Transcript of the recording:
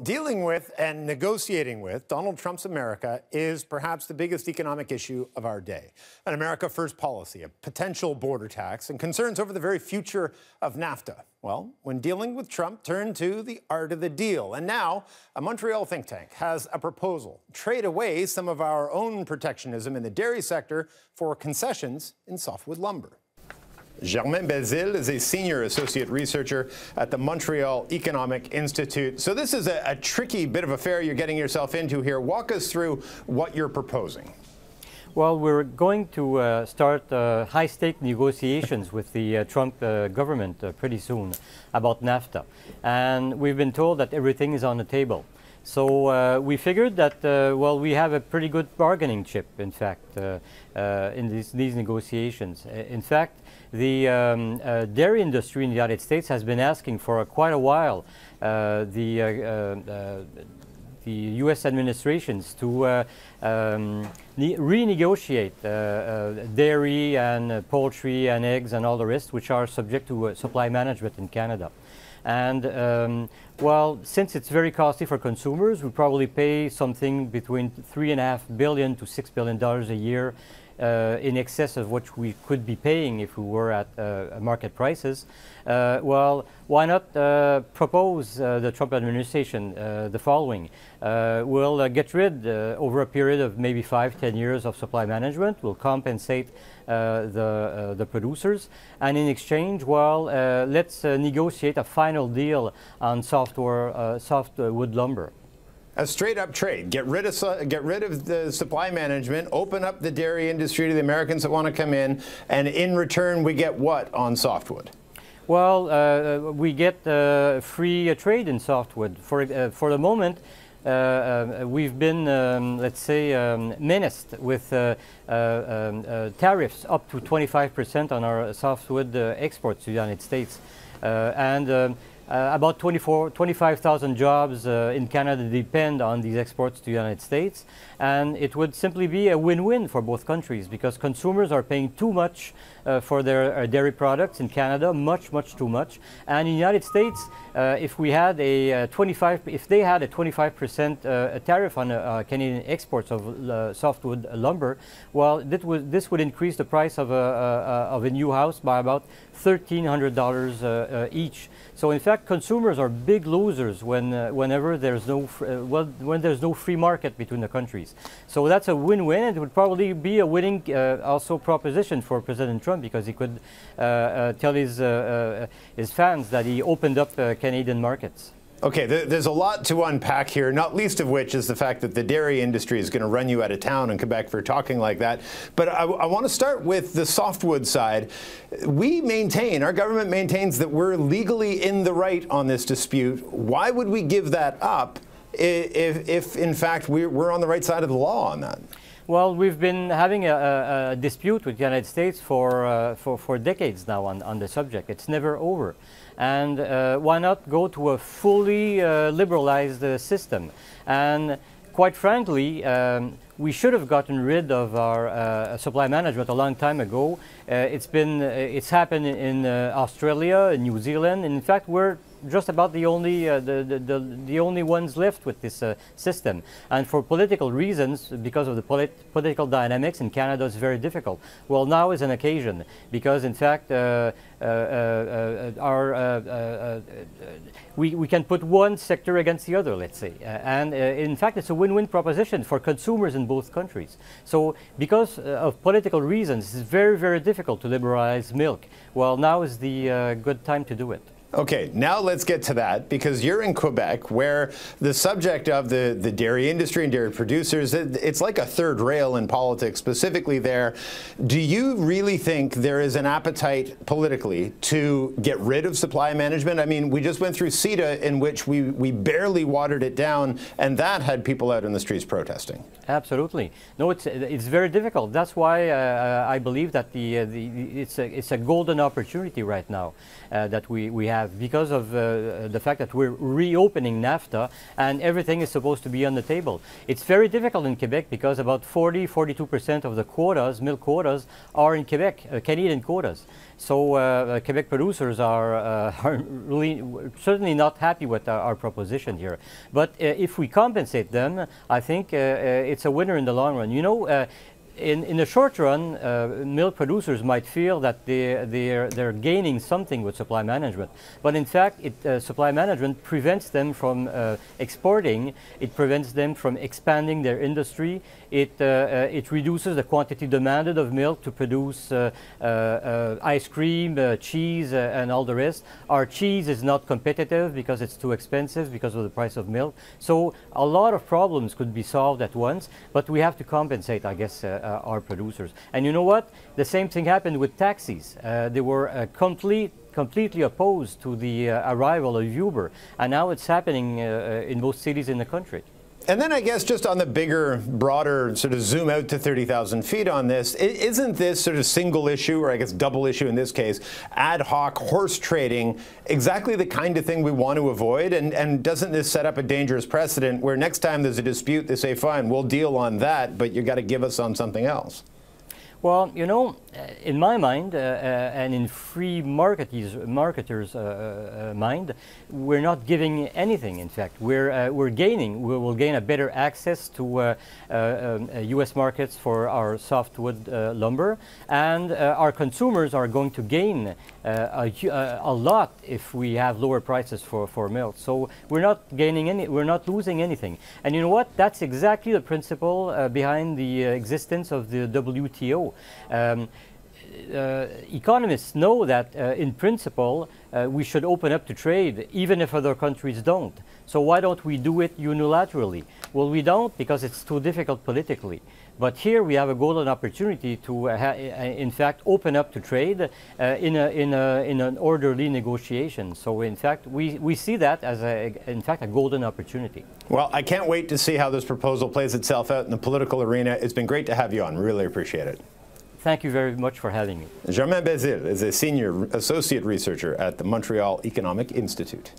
Dealing with and negotiating with Donald Trump's America is perhaps the biggest economic issue of our day. An America First policy, a potential border tax, and concerns over the very future of NAFTA. Well, when dealing with Trump, turn to the art of the deal. And now, a Montreal think tank has a proposal. Trade away some of our own protectionism in the dairy sector for concessions in softwood lumber. Germain Belzile is a senior associate researcher at the Montreal Economic Institute. So this is a tricky bit of affair you're getting yourself into here. Walk us through what you're proposing. Well, we're going to start high-stake negotiations with the Trump government pretty soon about NAFTA. And we've been told that everything is on the table. So we figured that, well, we have a pretty good bargaining chip, in fact, in these negotiations. In fact, the dairy industry in the United States has been asking for quite a while the U.S. administrations to renegotiate dairy and poultry and eggs and all the rest, which are subject to supply management in Canada. And well, since it's very costly for consumers, we probably pay something between $3.5 billion to $6 billion a year in excess of what we could be paying if we were at market prices. Well, why not propose the Trump administration the following? We'll get rid, over a period of maybe 5–10 years of supply management. We'll compensate the producers, and in exchange, well, let's negotiate a final deal on softwood lumber. A straight-up trade. Get rid of the supply management, open up the dairy industry to the Americans that want to come in, and in return, we get what on softwood? Well, we get free trade in softwood. For the moment, we've been, let's say, menaced with tariffs up to 25% on our softwood exports to the United States. About 25,000 jobs in Canada depend on these exports to the United States, and it would simply be a win-win for both countries because consumers are paying too much for their dairy products in Canada, much too much. And in the United States, if we had if they had a 25% tariff on Canadian exports of softwood lumber, well, this would increase the price of a new house by about $1,300 each. So in fact, consumers are big losers whenever there's no when there's no free market between the countries. So that's a win-win, and it would probably be a winning also proposition for President Trump because he could tell his fans that he opened up Canadian markets. Okay, there's a lot to unpack here, not least of which is the fact that the dairy industry is going to run you out of town in Quebec for talking like that. But I want to start with the softwood side. Our government maintains that we're legally in the right on this dispute. Why would we give that up if in fact, we're on the right side of the law on that? Well, we've been having a dispute with the United States for decades now on the subject. It's never over. And why not go to a fully liberalized system? And quite frankly, we should have gotten rid of our supply management a long time ago. It's happened in Australia, in New Zealand, and in fact, we're just about the only ones left with this system. And for political reasons, because of the political dynamics in Canada, it's very difficult. Well, now is an occasion because, in fact, we can put one sector against the other, let's say. And in fact, it's a win-win proposition for consumers in both countries. So because of political reasons, it's very difficult to liberalize milk. Well, now is the good time to do it. Okay, now let's get to that, because you're in Quebec, where the subject of the dairy industry and dairy producers, it's like a third rail in politics, specifically there. Do you really think there is an appetite politically to get rid of supply management? I mean, we just went through CETA, in which we barely watered it down, and that had people out in the streets protesting. Absolutely. No, it's very difficult. That's why I believe that it's a golden opportunity right now that we have have because of the fact that we're reopening NAFTA and everything is supposed to be on the table. It's very difficult in Quebec because about 42% of the quotas, milk quotas, are in Quebec, Canadian quotas. So Quebec producers are really certainly not happy with our proposition here. But if we compensate them, I think it's a winner in the long run. You know, in the short run, milk producers might feel that they're gaining something with supply management. But in fact, supply management prevents them from exporting. It prevents them from expanding their industry. It reduces the quantity demanded of milk to produce ice cream, cheese, and all the rest. Our cheese is not competitive because it's too expensive because of the price of milk. So a lot of problems could be solved at once, but we have to compensate, I guess, our producers. And you know what? The same thing happened with taxis. They were completely opposed to the arrival of Uber, and now it's happening in most cities in the country. And then I guess just on the bigger, broader sort of zoom out to 30,000 feet on this, isn't this sort of single issue, or I guess double issue in this case, ad hoc horse trading, exactly the kind of thing we want to avoid? And doesn't this set up a dangerous precedent where next time there's a dispute, they say, fine, we'll deal on that, but you got to give us on something else? Well, you know, in my mind and in free marketers' mind, we're not giving anything. In fact, we're gaining. We will gain a better access to U.S. markets for our softwood lumber, and our consumers are going to gain a lot if we have lower prices for milk. So we're not gaining any. We're not losing anything. And you know what? That's exactly the principle behind the existence of the WTO. Economists know that in principle we should open up to trade even if other countries don't. So why don't we do it unilaterally? Well, we don't because it's too difficult politically. But here we have a golden opportunity to, in fact, open up to trade in an orderly negotiation. So, in fact, we see that as, in fact, a golden opportunity. Well, I can't wait to see how this proposal plays itself out in the political arena. It's been great to have you on. Really appreciate it. Thank you very much for having me. Germain Belzile is a senior associate researcher at the Montreal Economic Institute.